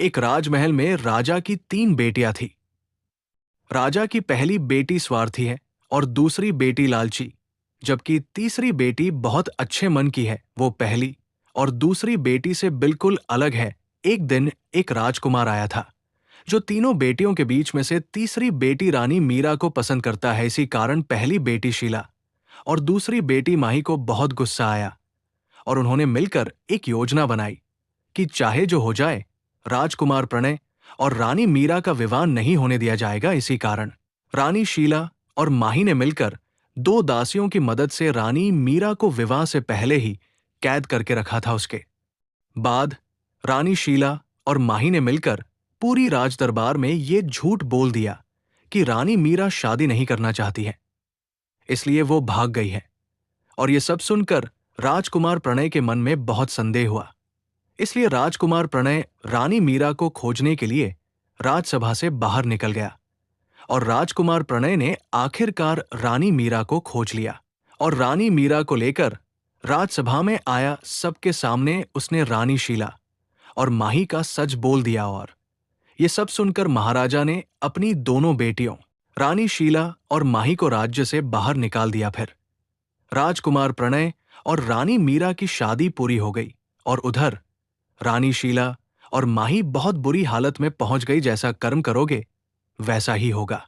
एक राजमहल में राजा की 3 बेटियां थी। राजा की पहली बेटी स्वार्थी है और दूसरी बेटी लालची, जबकि तीसरी बेटी बहुत अच्छे मन की है, वो पहली और दूसरी बेटी से बिल्कुल अलग है। एक दिन एक राजकुमार आया था जो तीनों बेटियों के बीच में से तीसरी बेटी रानी मीरा को पसंद करता है। इसी कारण पहली बेटी शीला और दूसरी बेटी माही को बहुत गुस्सा आया और उन्होंने मिलकर एक योजना बनाई कि चाहे जो हो जाए, राजकुमार प्रणय और रानी मीरा का विवाह नहीं होने दिया जाएगा। इसी कारण रानी शीला और माही ने मिलकर 2 दासियों की मदद से रानी मीरा को विवाह से पहले ही कैद करके रखा था। उसके बाद रानी शीला और माही ने मिलकर पूरी राजदरबार में ये झूठ बोल दिया कि रानी मीरा शादी नहीं करना चाहती है, इसलिए वो भाग गई है। और ये सब सुनकर राजकुमार प्रणय के मन में बहुत संदेह हुआ। इसलिए राजकुमार प्रणय रानी मीरा को खोजने के लिए राजसभा से बाहर निकल गया और राजकुमार प्रणय ने आखिरकार रानी मीरा को खोज लिया और रानी मीरा को लेकर राजसभा में आया। सबके सामने उसने रानी शीला और माही का सच बोल दिया और ये सब सुनकर महाराजा ने अपनी दोनों बेटियों रानी शीला और माही को राज्य से बाहर निकाल दिया। फिर राजकुमार प्रणय और रानी मीरा की शादी पूरी हो गई और उधर रानी शीला और माही बहुत बुरी हालत में पहुंच गई। जैसा कर्म करोगे वैसा ही होगा।